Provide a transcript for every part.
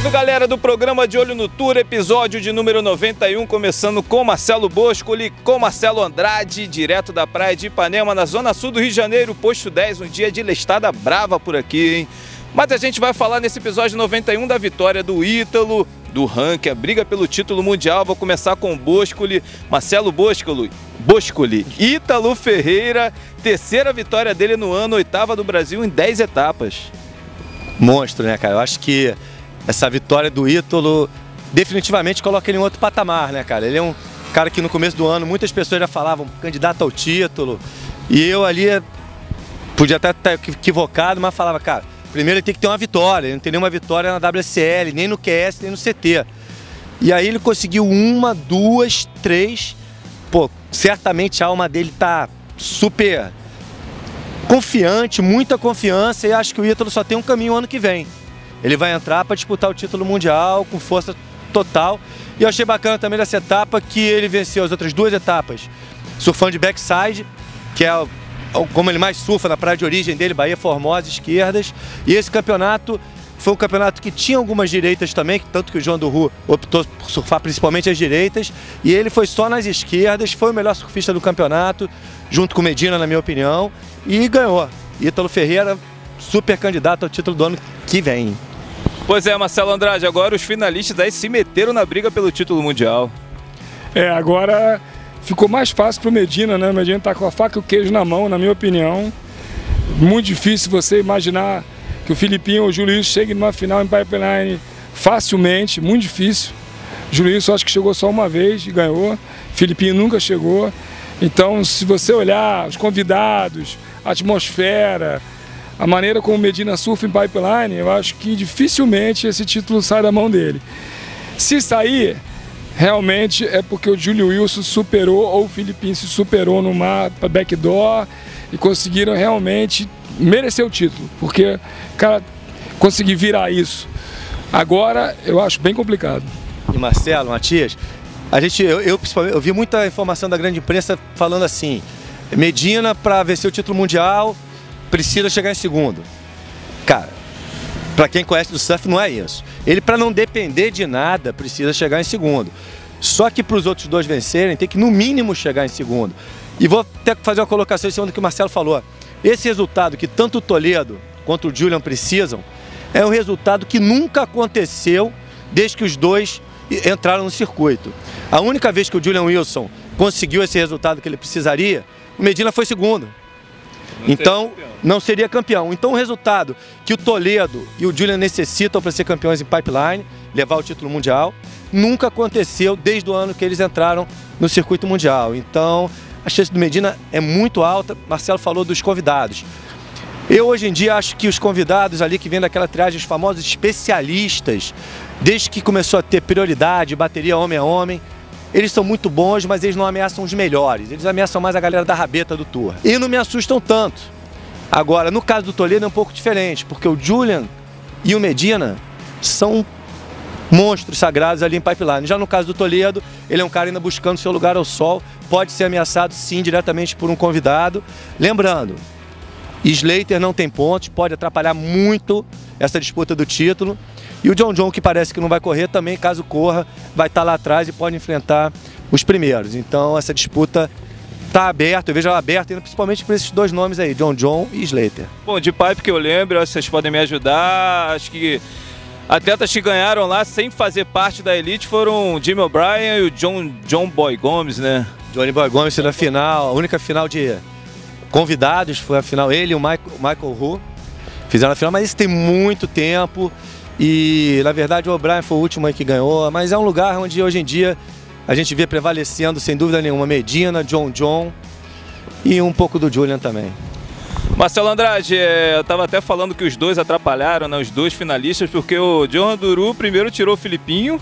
Salve galera do programa De Olho no Tour, episódio de número 91, começando com Marcelo Boscoli, com Marcelo Andrade, direto da praia de Ipanema, na zona sul do Rio de Janeiro, posto 10, um dia de lestada brava por aqui, hein? Mas a gente vai falar nesse episódio 91 da vitória do Ítalo, do ranking, a briga pelo título mundial. Vou começar com o Boscoli, Marcelo Boscoli, Ítalo Ferreira, terceira vitória dele no ano, oitava do Brasil em 10 etapas. Monstro, né, cara? Eu acho que essa vitória do Ítalo definitivamente coloca ele em outro patamar, né, cara? Ele é um cara que no começo do ano muitas pessoas já falavam candidato ao título, e eu ali podia até estar equivocado, mas falava, cara, primeiro ele tem que ter uma vitória, ele não tem nenhuma vitória na WSL, nem no QS, nem no CT. E aí ele conseguiu uma, duas, três, pô, certamente a alma dele tá super confiante, muita confiança, e acho que o Ítalo só tem um caminho ano que vem. Ele vai entrar para disputar o título mundial com força total. E eu achei bacana também dessa etapa que ele venceu as outras duas etapas, surfando de backside, que é como ele mais surfa na praia de origem dele, Bahia Formosa, esquerdas. E esse campeonato foi um campeonato que tinha algumas direitas também, tanto que o João do Ru optou por surfar principalmente as direitas, e ele foi só nas esquerdas, foi o melhor surfista do campeonato, junto com o Medina, na minha opinião, e ganhou. Ítalo Ferreira, super candidato ao título do ano que vem. Pois é, Marcelo Andrade, agora os finalistas aí se meteram na briga pelo título mundial. Agora ficou mais fácil para o Medina, né? O Medina está com a faca e o queijo na mão, na minha opinião. Muito difícil você imaginar que o Filipinho ou o Júlio cheguem numa final em Pipeline facilmente, muito difícil. O Júlio acho que chegou só uma vez e ganhou, o Filipinho nunca chegou. Então, se você olhar os convidados, a atmosfera, a maneira como o Medina surfa em Pipeline, eu acho que dificilmente esse título sai da mão dele. Se sair, realmente é porque o Júlio Wilson superou, ou o Filipinho se superou no mapa backdoor e conseguiram realmente merecer o título, porque, cara, conseguir virar isso agora eu acho bem complicado. E Marcelo, Matias, eu vi muita informação da grande imprensa falando assim: Medina, para vencer o título mundial, precisa chegar em segundo. Cara, para quem conhece do surf, não é isso. Ele, para não depender de nada, precisa chegar em segundo. Só que para os outros dois vencerem, tem que no mínimo chegar em segundo. E vou até fazer uma colocação em cima do que o Marcelo falou. Esse resultado que tanto o Toledo quanto o Julian precisam é um resultado que nunca aconteceu desde que os dois entraram no circuito. A única vez que o Julian Wilson conseguiu esse resultado que ele precisaria, o Medina foi segundo. Então, não seria campeão. Então, o resultado que o Toledo e o Julian necessitam para ser campeões em Pipeline, levar o título mundial, nunca aconteceu desde o ano que eles entraram no circuito mundial. Então, a chance do Medina é muito alta. Marcelo falou dos convidados. Eu, hoje em dia, acho que os convidados ali que vêm daquela triagem, os famosos especialistas, desde que começou a ter prioridade, bateria homem a homem, eles são muito bons, mas eles não ameaçam os melhores. Eles ameaçam mais a galera da rabeta do Tour. E não me assustam tanto. Agora, no caso do Toledo é um pouco diferente, porque o Julian e o Medina são monstros sagrados ali em Pipeline. Já no caso do Toledo, ele é um cara ainda buscando seu lugar ao sol, pode ser ameaçado sim diretamente por um convidado. Lembrando, Slater não tem pontos, pode atrapalhar muito essa disputa do título. E o John, que parece que não vai correr, também, caso corra, vai estar lá atrás e pode enfrentar os primeiros. Então essa disputa está aberta, eu vejo ela aberta, principalmente por esses dois nomes aí, John e Slater. Bom, de pipe que eu lembro, vocês podem me ajudar, acho que atletas que ganharam lá sem fazer parte da elite foram o Jimmy O'Brien e o John Boy Gomes, né? Johnny Boy Gomes na final, a única final de convidados foi a final, ele e o Michael Hu fizeram a final, mas isso tem muito tempo. E, na verdade, o O'Brien foi o último aí que ganhou, mas é um lugar onde, hoje em dia, a gente vê prevalecendo, sem dúvida nenhuma, Medina, John e um pouco do Julian também. Marcelo Andrade, eu estava até falando que os dois atrapalharam, né, os dois finalistas, porque o Johan Duru primeiro tirou o Filipinho,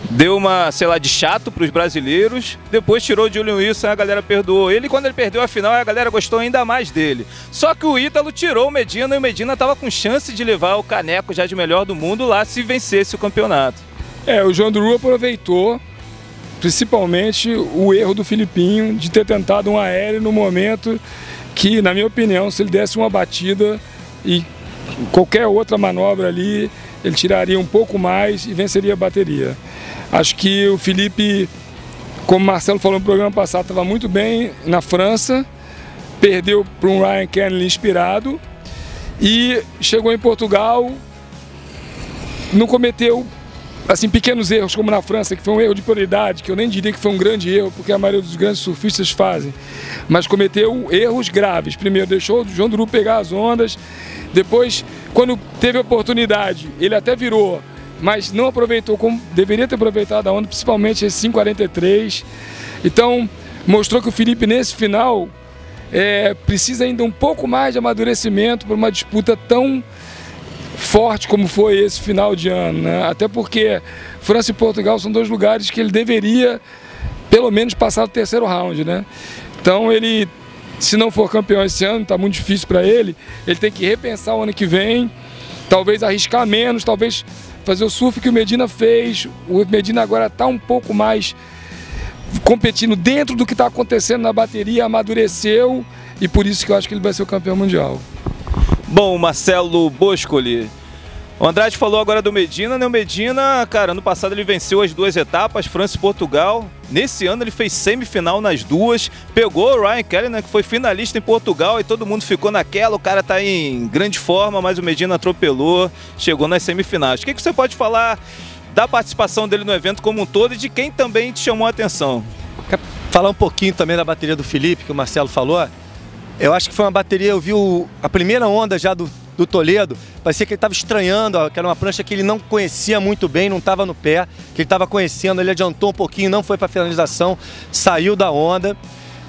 deu uma, sei lá, de chato para os brasileiros, depois tirou o Julian Wilson, a galera perdoou ele, e quando ele perdeu a final, a galera gostou ainda mais dele. Só que o Ítalo tirou o Medina, e o Medina estava com chance de levar o caneco já de melhor do mundo lá se vencesse o campeonato. O João Duru aproveitou, principalmente, o erro do Filipinho de ter tentado um aéreo no momento que, na minha opinião, se ele desse uma batida e qualquer outra manobra ali, ele tiraria um pouco mais e venceria a bateria. Acho que o Felipe, como o Marcelo falou no programa passado, estava muito bem na França, perdeu para um Ryan Kennedy inspirado e chegou em Portugal, não cometeu assim, pequenos erros como na França, que foi um erro de prioridade, que eu nem diria que foi um grande erro, porque a maioria dos grandes surfistas fazem, mas cometeu erros graves. Primeiro, deixou o João Duru pegar as ondas, depois, quando teve a oportunidade, ele até virou, mas não aproveitou como deveria ter aproveitado a onda, principalmente esse 5,43. Então, mostrou que o Felipe, nesse final, precisa ainda um pouco mais de amadurecimento para uma disputa tão forte como foi esse final de ano, né? Até porque França e Portugal são dois lugares que ele deveria, pelo menos, passar o terceiro round, né? Então ele, se não for campeão esse ano, está muito difícil para ele, ele tem que repensar o ano que vem, talvez arriscar menos, talvez fazer o surf que o Medina fez. O Medina agora está um pouco mais competindo dentro do que está acontecendo na bateria, amadureceu, e por isso que eu acho que ele vai ser o campeão mundial. Bom, Marcelo Boscoli, o Andrade falou agora do Medina, né? O Medina, cara, ano passado ele venceu as duas etapas, França e Portugal. Nesse ano ele fez semifinal nas duas, pegou o Ryan Kelly, né, que foi finalista em Portugal, e todo mundo ficou naquela, o cara tá em grande forma, mas o Medina atropelou, chegou nas semifinais. O que você pode falar da participação dele no evento como um todo e de quem também te chamou a atenção? Quer falar um pouquinho também da bateria do Felipe, que o Marcelo falou. Eu acho que foi uma bateria, eu vi a primeira onda já do Toledo, parecia que ele estava estranhando, que era uma prancha que ele não conhecia muito bem, não estava no pé, que ele estava conhecendo, ele adiantou um pouquinho, não foi para a finalização, saiu da onda.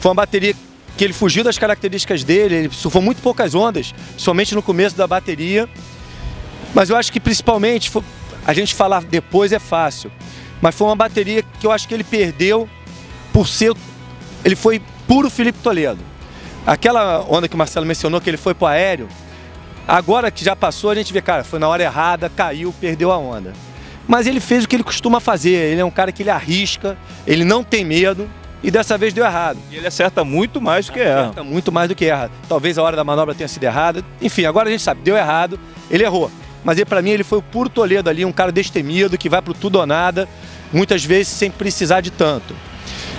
Foi uma bateria que ele fugiu das características dele, ele surfou muito poucas ondas, principalmente no começo da bateria. Mas eu acho que principalmente, a gente falar depois é fácil, mas foi uma bateria que eu acho que ele perdeu por ser, ele foi puro Felipe Toledo. Aquela onda que o Marcelo mencionou, que ele foi pro aéreo, agora que já passou, a gente vê, cara, foi na hora errada, caiu, perdeu a onda. Mas ele fez o que ele costuma fazer, ele é um cara que ele arrisca, ele não tem medo, e dessa vez deu errado. E ele acerta muito mais do que erra. Acerta muito mais do que erra. Talvez a hora da manobra tenha sido errada, enfim, agora a gente sabe, deu errado, ele errou. Mas pra mim ele foi o puro Toledo ali, um cara destemido, que vai pro tudo ou nada, muitas vezes sem precisar de tanto.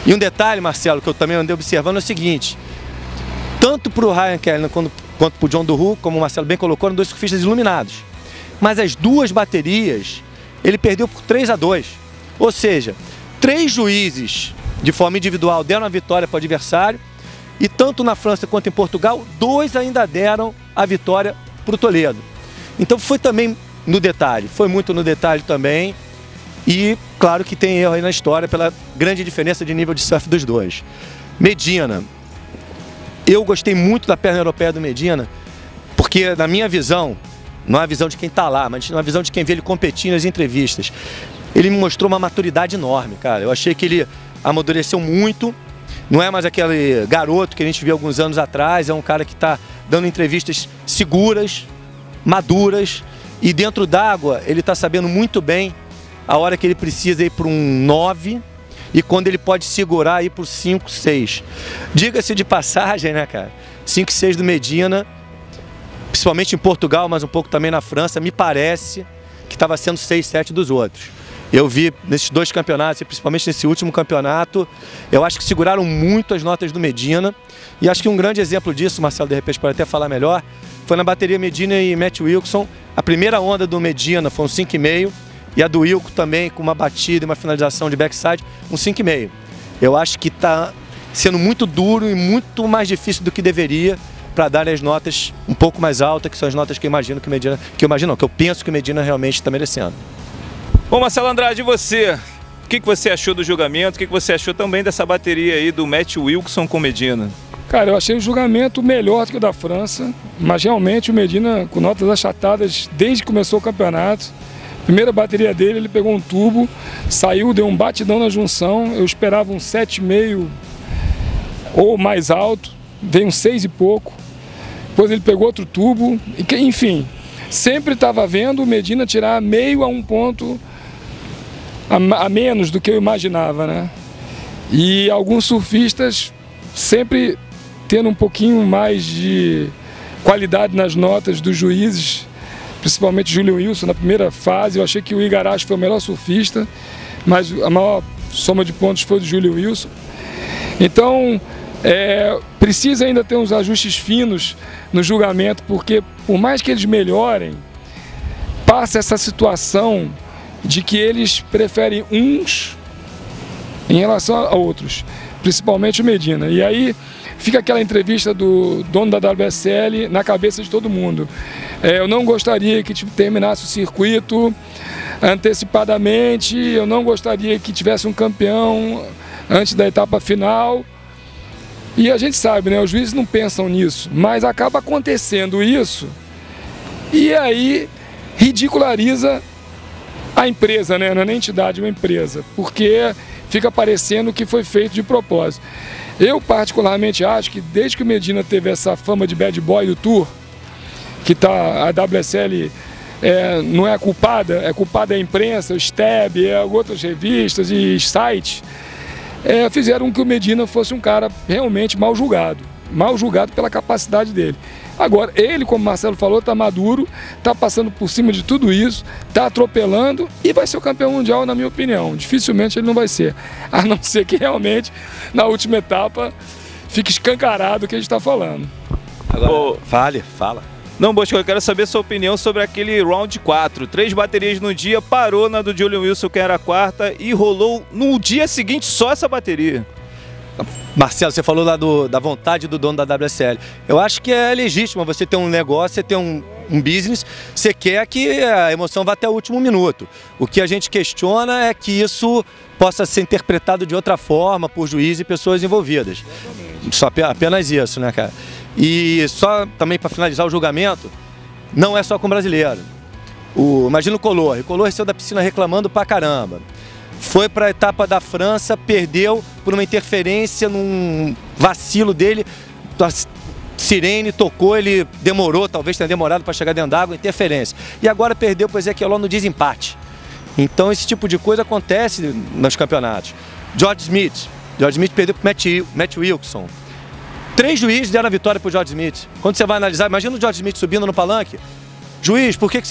E um detalhe, Marcelo, que eu também andei observando é o seguinte: tanto para o Ryan Kelly quanto para o John Duru, como o Marcelo bem colocou, eram dois surfistas iluminados. Mas as duas baterias, ele perdeu por 3-2. Ou seja, 3 juízes, de forma individual, deram a vitória para o adversário. E tanto na França quanto em Portugal, 2 ainda deram a vitória para o Toledo. Então foi também no detalhe, foi muito no detalhe também. E claro que tem erro aí na história pela grande diferença de nível de surf dos dois. Medina. Eu gostei muito da perna europeia do Medina, porque na minha visão, não é a visão de quem está lá, mas na visão de quem vê ele competir nas entrevistas, ele me mostrou uma maturidade enorme, cara. Eu achei que ele amadureceu muito, não é mais aquele garoto que a gente viu alguns anos atrás, é um cara que está dando entrevistas seguras, maduras, e dentro d'água ele está sabendo muito bem a hora que ele precisa ir para um 9, e quando ele pode segurar aí por 5, 6. Diga-se de passagem, né, cara? 5, 6 do Medina, principalmente em Portugal, mas um pouco também na França, me parece que estava sendo 6, 7 dos outros. Eu vi nesses dois campeonatos, e principalmente nesse último campeonato, eu acho que seguraram muito as notas do Medina. E acho que um grande exemplo disso, Marcelo de repente pode até falar melhor, foi na bateria Medina e Matt Wilson. A primeira onda do Medina foi um 5,5. E a do Wilco também, com uma batida e uma finalização de backside, um 5,5. Eu acho que está sendo muito duro e muito mais difícil do que deveria para dar as notas um pouco mais altas, que são as notas que eu imagino que o Medina... Que eu penso que o Medina realmente está merecendo. Bom, Marcelo Andrade, e você? O que você achou do julgamento? O que você achou também dessa bateria aí do Matt Wilson com o Medina? Cara, eu achei o julgamento melhor do que o da França, mas realmente o Medina com notas achatadas desde que começou o campeonato. Primeira bateria dele, ele pegou um tubo, saiu, deu um batidão na junção. Eu esperava um 7,5 ou mais alto, veio um 6 e pouco. Depois ele pegou outro tubo, enfim, sempre estava vendo o Medina tirar meio a 1 ponto a menos do que eu imaginava, né? E alguns surfistas sempre tendo um pouquinho mais de qualidade nas notas dos juízes, principalmente Julian Wilson na primeira fase. Eu achei que o Igarashi foi o melhor surfista, mas a maior soma de pontos foi do Julian Wilson. Então, precisa ainda ter uns ajustes finos no julgamento, porque por mais que eles melhorem, passa essa situação de que eles preferem uns em relação a outros, principalmente o Medina. E aí fica aquela entrevista do dono da WSL na cabeça de todo mundo. Eu não gostaria que terminasse o circuito antecipadamente, eu não gostaria que tivesse um campeão antes da etapa final. E a gente sabe, né, os juízes não pensam nisso, mas acaba acontecendo isso e aí ridiculariza a empresa, né? Não é nem entidade, é uma empresa, porque fica parecendo que foi feito de propósito. Eu particularmente acho que desde que o Medina teve essa fama de bad boy do Tour, que a WSL não é culpada, é culpada a imprensa, o STEB, outras revistas e sites, fizeram com que o Medina fosse um cara realmente mal julgado pela capacidade dele. Agora, ele, como o Marcelo falou, está maduro, está passando por cima de tudo isso, está atropelando e vai ser o campeão mundial, na minha opinião. Dificilmente ele não vai ser, a não ser que realmente, na última etapa, fique escancarado o que a gente está falando. Agora, fala. Não, Bosco, eu quero saber sua opinião sobre aquele round 4. 3 baterias no dia, parou na do Julian Wilson, que era a quarta, e rolou no dia seguinte só essa bateria. Marcelo, você falou lá da vontade do dono da WSL. Eu acho que é legítimo você ter um negócio, você ter um business, você quer que a emoção vá até o último minuto. O que a gente questiona é que isso possa ser interpretado de outra forma por juiz e pessoas envolvidas. Só apenas isso, né, cara? E só também para finalizar o julgamento, não é só com brasileiro. Imagina o Collor. O Collor saiu da piscina reclamando pra caramba. Foi para a etapa da França, perdeu por uma interferência num vacilo dele. A sirene tocou, ele demorou, talvez tenha demorado para chegar dentro d'água, interferência. E agora perdeu para o Ezequiel no desempate. Então esse tipo de coisa acontece nos campeonatos. George Smith perdeu para o Matt Wilson. 3 juízes deram a vitória para o George Smith. Quando você vai analisar, imagina o George Smith subindo no palanque. Juiz, por que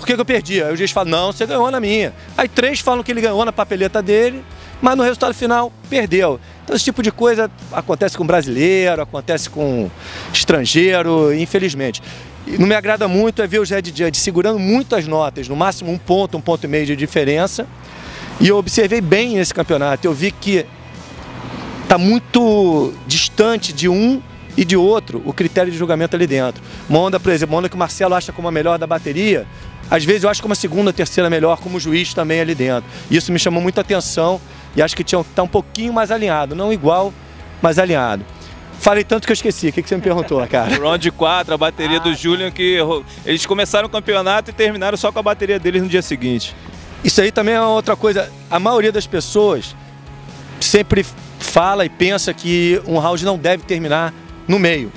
eu perdi? Aí o juiz fala, não, você ganhou na minha. Aí 3 falam que ele ganhou na papeleta dele, mas no resultado final perdeu. Então esse tipo de coisa acontece com brasileiro, acontece com estrangeiro, infelizmente. E não me agrada muito ver os Red Judge segurando muito as notas, no máximo 1 ponto, 1,5 ponto de diferença. E eu observei bem nesse campeonato, eu vi que está muito distante de um e de outro o critério de julgamento ali dentro. Uma onda, por exemplo, uma onda que o Marcelo acha como a melhor da bateria, às vezes eu acho como a segunda, terceira melhor, como juiz também ali dentro. Isso me chamou muita atenção e acho que tinha que estar um pouquinho mais alinhado, não igual, mas alinhado. Falei tanto que eu esqueci, o que você me perguntou, cara? Round 4, a bateria do Julian, que eles começaram o campeonato e terminaram só com a bateria deles no dia seguinte. Isso aí também é outra coisa, a maioria das pessoas sempre fala e pensa que um round não deve terminar no meio.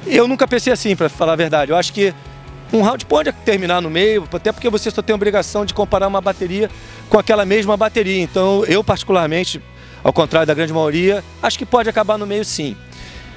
Eu nunca pensei assim, para falar a verdade. Eu acho que um round pode terminar no meio, até porque você só tem a obrigação de comparar uma bateria com aquela mesma bateria. Então, eu particularmente, ao contrário da grande maioria, acho que pode acabar no meio sim.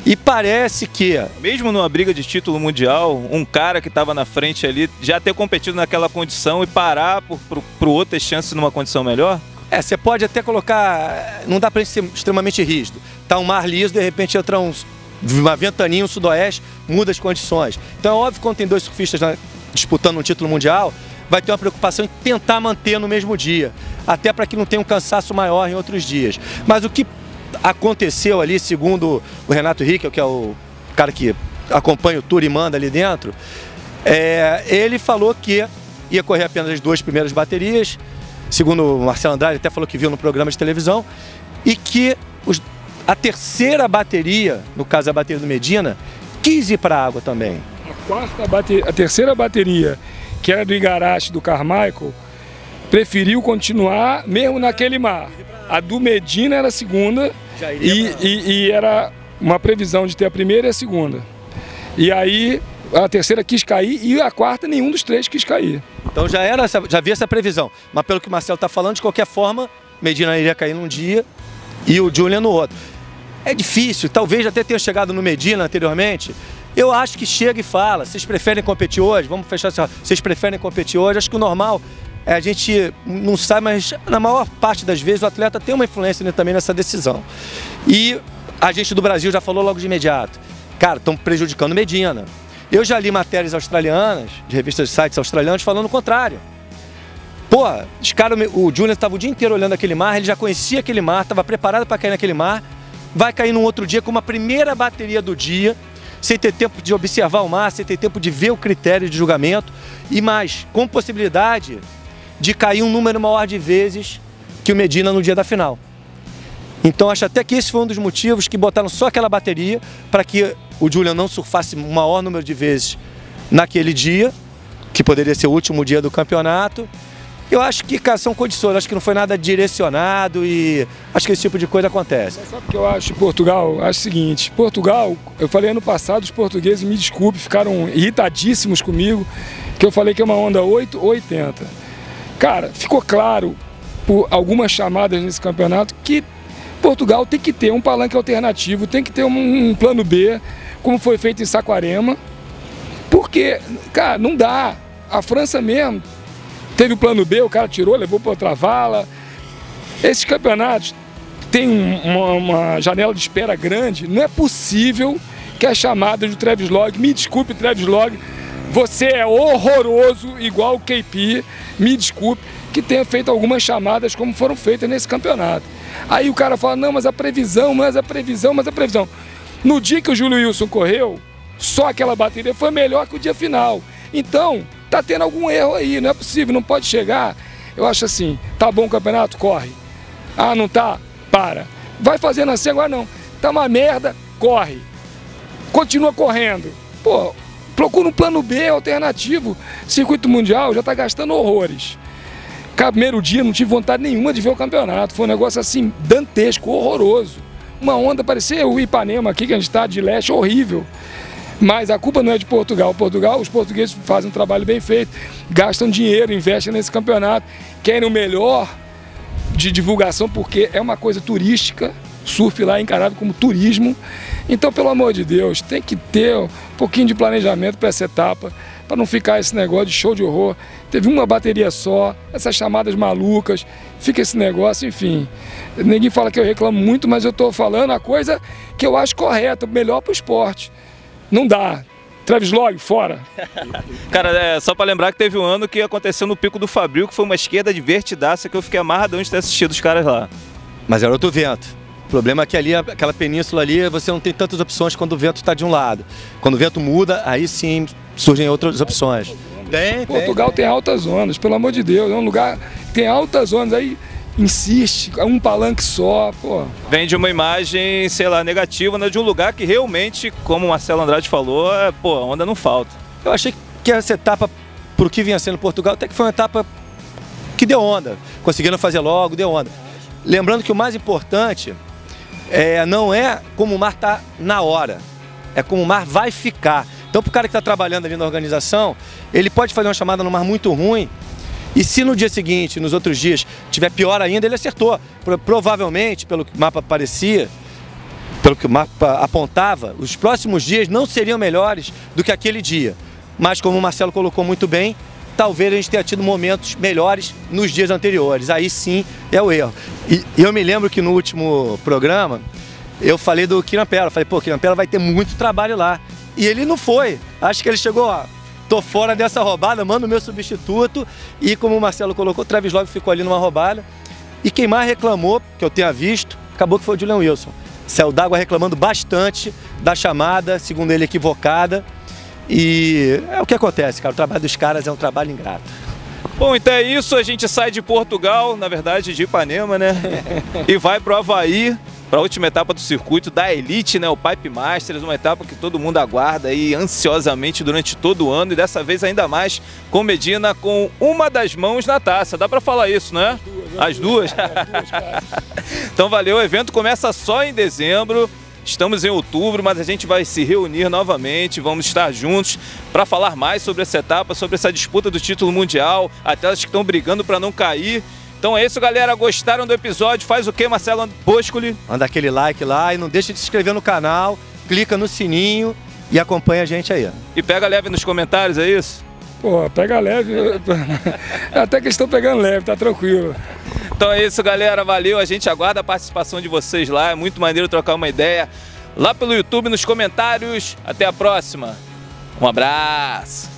E parece que... Mesmo numa briga de título mundial, um cara que estava na frente ali, já ter competido naquela condição e parar para o outro ter chance numa condição melhor? Você pode até colocar... Não dá para ser extremamente rígido. Tá um mar liso, de repente entra uma ventaninha, um sudoeste, muda as condições. Então é óbvio que quando tem 2 surfistas disputando um título mundial, vai ter uma preocupação em tentar manter no mesmo dia, até para que não tenha um cansaço maior em outros dias. Mas o que aconteceu ali, segundo o Renato Rickel, que é o cara que acompanha o tour e manda ali dentro, ele falou que ia correr apenas as 2 primeiras baterias, segundo o Marcelo Andrade, até falou que viu no programa de televisão, e que a terceira bateria, no caso a bateria do Medina, quis ir para a água também. A terceira bateria, que era do Igarashi, do Carmichael, preferiu continuar mesmo naquele mar. A do Medina era a segunda e era uma previsão de ter a primeira e a segunda. E aí a terceira quis cair e a quarta nenhum dos 3 quis cair. Então já havia essa previsão. Mas pelo que o Marcelo está falando, de qualquer forma, Medina iria cair num dia e o Julian no outro. É difícil, talvez até tenha chegado no Medina anteriormente, Eu acho que chega e fala, vocês preferem competir hoje? Vamos fechar assim, vocês preferem competir hoje? Acho que o normal, a gente não sabe, mas na maior parte das vezes o atleta tem uma influência também nessa decisão. E a gente do Brasil já falou logo de imediato, cara, estão prejudicando Medina. Eu já li matérias australianas, de revistas de sites australianos, falando o contrário. Pô, o Julian estava o dia inteiro olhando aquele mar, ele já conhecia aquele mar, estava preparado para cair naquele mar, vai cair num outro dia com uma primeira bateria do dia, sem ter tempo de observar o mar, sem ter tempo de ver o critério de julgamento, e mais, com possibilidade de cair um número maior de vezes que o Medina no dia da final. Então acho até que esse foi um dos motivos que botaram só aquela bateria para que o Julian não surfasse o maior número de vezes naquele dia, que poderia ser o último dia do campeonato. Eu acho que, cara, são condições, acho que não foi nada direcionado e acho que esse tipo de coisa acontece. Sabe o que eu acho, Portugal? Acho o seguinte, Portugal, eu falei ano passado, os portugueses, me desculpe, ficaram irritadíssimos comigo, que eu falei que é uma onda 8 ou 80. Cara, ficou claro por algumas chamadas nesse campeonato que Portugal tem que ter um palanque alternativo, tem que ter um plano B, como foi feito em Saquarema, porque, cara, não dá. A França mesmo teve o plano B, o cara tirou, levou para outra vala. Esses campeonatos têm uma janela de espera grande. Não é possível que as chamadas do Travis Log, me desculpe, Travis Log, você é horroroso, igual o KP, me desculpe, que tenha feito algumas chamadas como foram feitas nesse campeonato. Aí o cara fala, não, mas a previsão, mas a previsão. No dia que o Júlio Wilson correu, só aquela bateria foi melhor que o dia final. Então, tá tendo algum erro aí, não é possível, não pode chegar. Eu acho assim, tá bom o campeonato? Corre. Ah, não tá? Para. Vai fazendo assim agora não. Tá uma merda? Corre. Continua correndo. Pô, procura um plano B alternativo. Circuito Mundial já tá gastando horrores. Primeiro dia não tive vontade nenhuma de ver o campeonato. Foi um negócio assim, dantesco, horroroso. Uma onda, parecia o Ipanema aqui, que a gente está de leste, horrível. Mas a culpa não é de Portugal. Os portugueses fazem um trabalho bem feito, gastam dinheiro, investem nesse campeonato, querem o melhor de divulgação, porque é uma coisa turística, surf lá é encarado como turismo. Então, pelo amor de Deus, tem que ter um pouquinho de planejamento para essa etapa, para não ficar esse negócio de show de horror. Teve uma bateria só, essas chamadas malucas, fica esse negócio, enfim. Ninguém fala que eu reclamo muito, mas eu estou falando a coisa que eu acho correta, melhor para o esporte. Não dá. Travis Log, fora. Cara, só para lembrar que teve um ano que aconteceu no Pico do Fabril, que foi uma esquerda divertidaça, que eu fiquei amarradão de ter assistido os caras lá. Mas era outro vento. O problema é que ali, aquela península ali, você não tem tantas opções quando o vento está de um lado. Quando o vento muda, aí sim surgem outras opções. Portugal tem altas ondas, pelo amor de Deus. É um lugar que tem altas ondas, aí insiste, um palanque só, pô. Vem de uma imagem, sei lá, negativa, né, de um lugar que realmente, como o Marcelo Andrade falou, pô, a onda não falta. Eu achei que essa etapa, por que vinha sendo Portugal, até que foi uma etapa que deu onda. Conseguiram fazer logo, deu onda. Lembrando que o mais importante não é como o mar está na hora, é como o mar vai ficar. Então, para o cara que está trabalhando ali na organização, ele pode fazer uma chamada no mar muito ruim, e se no dia seguinte, nos outros dias, tiver pior ainda, ele acertou. Provavelmente, pelo que o mapa parecia, pelo que o mapa apontava, os próximos dias não seriam melhores do que aquele dia. Mas, como o Marcelo colocou muito bem, talvez a gente tenha tido momentos melhores nos dias anteriores. Aí sim é o erro. E eu me lembro que no último programa, eu falei do Kinampela. Falei, pô, Kinampela vai ter muito trabalho lá. E ele não foi. Acho que ele chegou, ó, tô fora dessa roubada, manda o meu substituto. E como o Marcelo colocou, o Travis Log ficou ali numa roubada. E quem mais reclamou, que eu tenha visto, acabou que foi o Julian Wilson. Céu d'água reclamando bastante da chamada, segundo ele, equivocada. E é o que acontece, cara. O trabalho dos caras é um trabalho ingrato. Bom, então é isso. A gente sai de Portugal, na verdade de Ipanema, né? E vai pro Havaí, para a última etapa do circuito da Elite, né? O Pipe Masters, uma etapa que todo mundo aguarda aí ansiosamente durante todo o ano. E dessa vez ainda mais com Medina com uma das mãos na taça. Dá para falar isso, né? As duas? Então valeu, o evento começa só em dezembro. Estamos em outubro, mas a gente vai se reunir novamente, vamos estar juntos para falar mais sobre essa etapa, sobre essa disputa do título mundial, atletas que estão brigando para não cair. Então é isso, galera. Gostaram do episódio? Faz o que, Marcelo Boscoli? Manda aquele like lá e não deixa de se inscrever no canal, clica no sininho e acompanha a gente aí. E pega leve nos comentários, é isso? Pô, pega leve. Até que estão pegando leve, tá tranquilo. Então é isso, galera. Valeu. A gente aguarda a participação de vocês lá. É muito maneiro trocar uma ideia lá pelo YouTube, nos comentários. Até a próxima. Um abraço.